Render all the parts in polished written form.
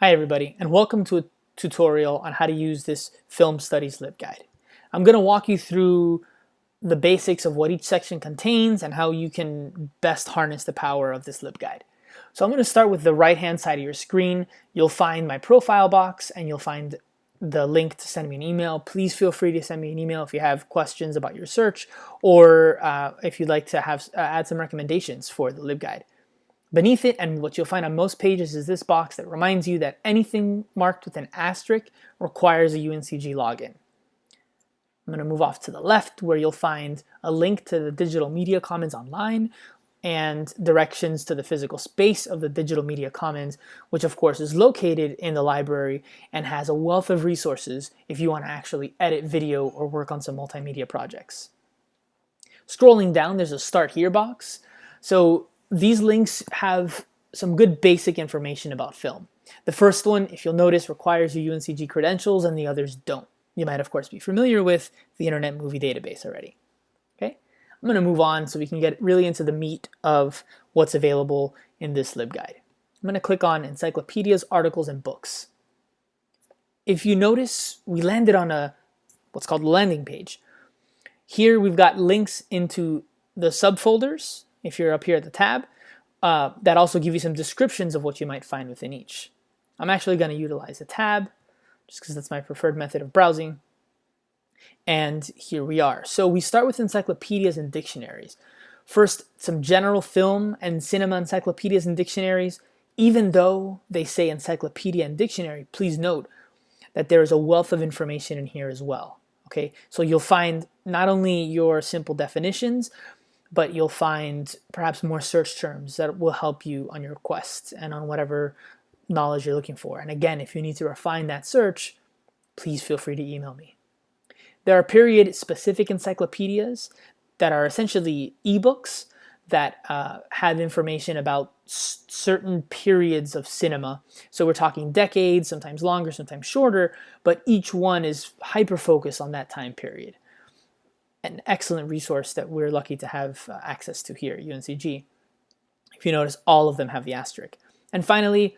Hi everybody, and welcome to a tutorial on how to use this Film Studies LibGuide. I'm going to walk you through the basics of what each section contains and how you can best harness the power of this LibGuide. So I'm going to start with the right-hand side of your screen. You'll find my profile box and you'll find the link to send me an email. Please feel free to send me an email if you have questions about your search or if you'd like to have add some recommendations for the LibGuide. Beneath it, and what you'll find on most pages, is this box that reminds you that anything marked with an asterisk requires a UNCG login. I'm going to move off to the left where you'll find a link to the Digital Media Commons online and directions to the physical space of the Digital Media Commons, which of course is located in the library and has a wealth of resources if you want to actually edit video or work on some multimedia projects. Scrolling down, there's a Start Here box. So these links have some good basic information about film. The first one, if you'll notice, requires your UNCG credentials and the others don't. You might, of course, be familiar with the Internet Movie Database already. Okay? I'm going to move on so we can get really into the meat of what's available in this LibGuide. I'm going to click on Encyclopedias, Articles, and Books. If you notice, we landed on what's called a landing page. Here we've got links into the subfolders, if you're up here at the tab, that also give you some descriptions of what you might find within each. I'm actually going to utilize a tab, just because that's my preferred method of browsing. And here we are. So we start with encyclopedias and dictionaries. First, some general film and cinema encyclopedias and dictionaries. Even though they say encyclopedia and dictionary, please note that there is a wealth of information in here as well. Okay, so you'll find not only your simple definitions, but you'll find perhaps more search terms that will help you on your quest and on whatever knowledge you're looking for. And again, if you need to refine that search, please feel free to email me. There are period-specific encyclopedias that are essentially ebooks that have information about certain periods of cinema. So we're talking decades, sometimes longer, sometimes shorter, but each one is hyper-focused on that time period. An excellent resource that we're lucky to have access to here at UNCG. If you notice, all of them have the asterisk. And finally,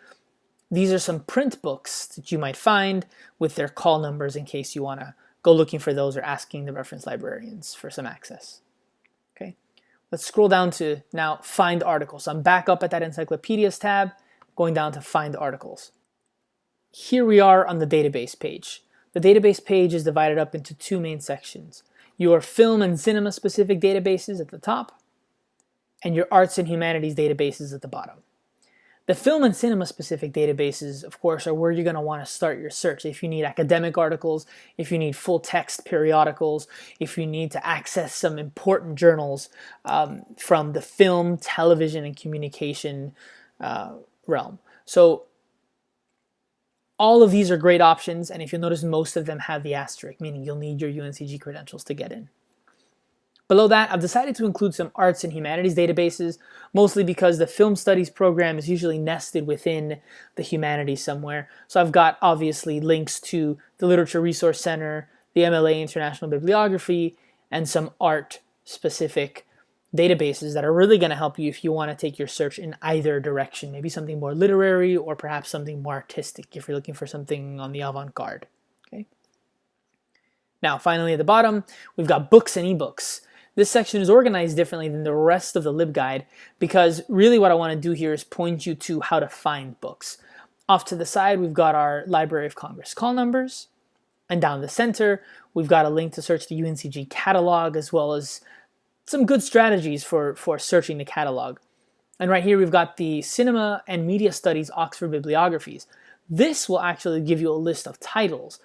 these are some print books that you might find with their call numbers in case you want to go looking for those or asking the reference librarians for some access. Okay, let's scroll down to now Find Articles. So I'm back up at that Encyclopedias tab, going down to Find Articles. Here we are on the database page. The database page is divided up into two main sections. Your film and cinema specific databases at the top, and your arts and humanities databases at the bottom. The film and cinema specific databases, of course, are where you're going to want to start your search. If you need academic articles, if you need full text periodicals, if you need to access some important journals from the film, television, and communication realm. So all of these are great options, and if you'll notice, most of them have the asterisk, meaning you'll need your UNCG credentials to get in. Below that, I've decided to include some arts and humanities databases, mostly because the film studies program is usually nested within the humanities somewhere. So I've got, obviously, links to the Literature Resource Center, the MLA International Bibliography, and some art-specific databases that are really going to help you if you want to take your search in either direction, maybe something more literary or perhaps something more artistic if you're looking for something on the avant-garde. Okay. Now, finally at the bottom, we've got books and ebooks. This section is organized differently than the rest of the LibGuide because really what I want to do here is point you to how to find books. Off to the side, we've got our Library of Congress call numbers, and down the center, we've got a link to search the UNCG catalog as well as some good strategies for searching the catalog. And right here we've got the Cinema and Media Studies Oxford Bibliographies. This will actually give you a list of titles.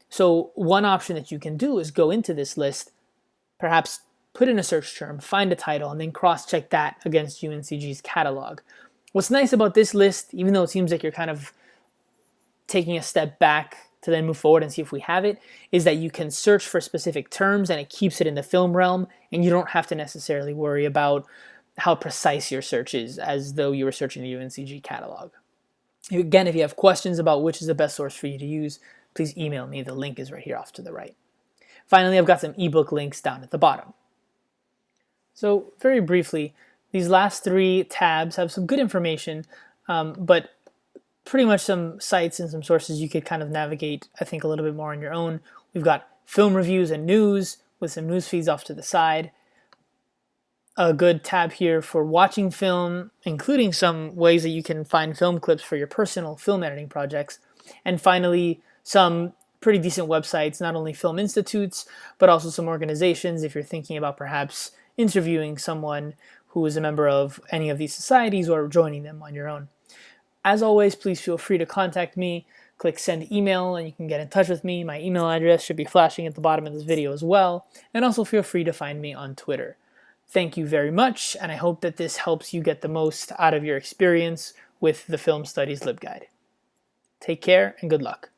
So one option that you can do is go into this list, perhaps put in a search term, find a title, and then cross-check that against UNCG's catalog. What's nice about this list, even though it seems like you're kind of taking a step back to then move forward and see if we have it, is that you can search for specific terms and it keeps it in the film realm, and you don't have to necessarily worry about how precise your search is as though you were searching the UNCG catalog. Again, if you have questions about which is the best source for you to use, please email me. The link is right here off to the right. Finally, I've got some ebook links down at the bottom. So very briefly, these last three tabs have some good information, but pretty much some sites and some sources you could kind of navigate, I think, a little bit more on your own. We've got film reviews and news with some news feeds off to the side. A good tab here for watching film, including some ways that you can find film clips for your personal film editing projects. And finally, some pretty decent websites, not only film institutes, but also some organizations if you're thinking about perhaps interviewing someone who is a member of any of these societies or joining them on your own. As always, please feel free to contact me. Click send email and you can get in touch with me. My email address should be flashing at the bottom of this video as well. And also feel free to find me on Twitter. Thank you very much, and I hope that this helps you get the most out of your experience with the Film Studies LibGuide. Take care and good luck.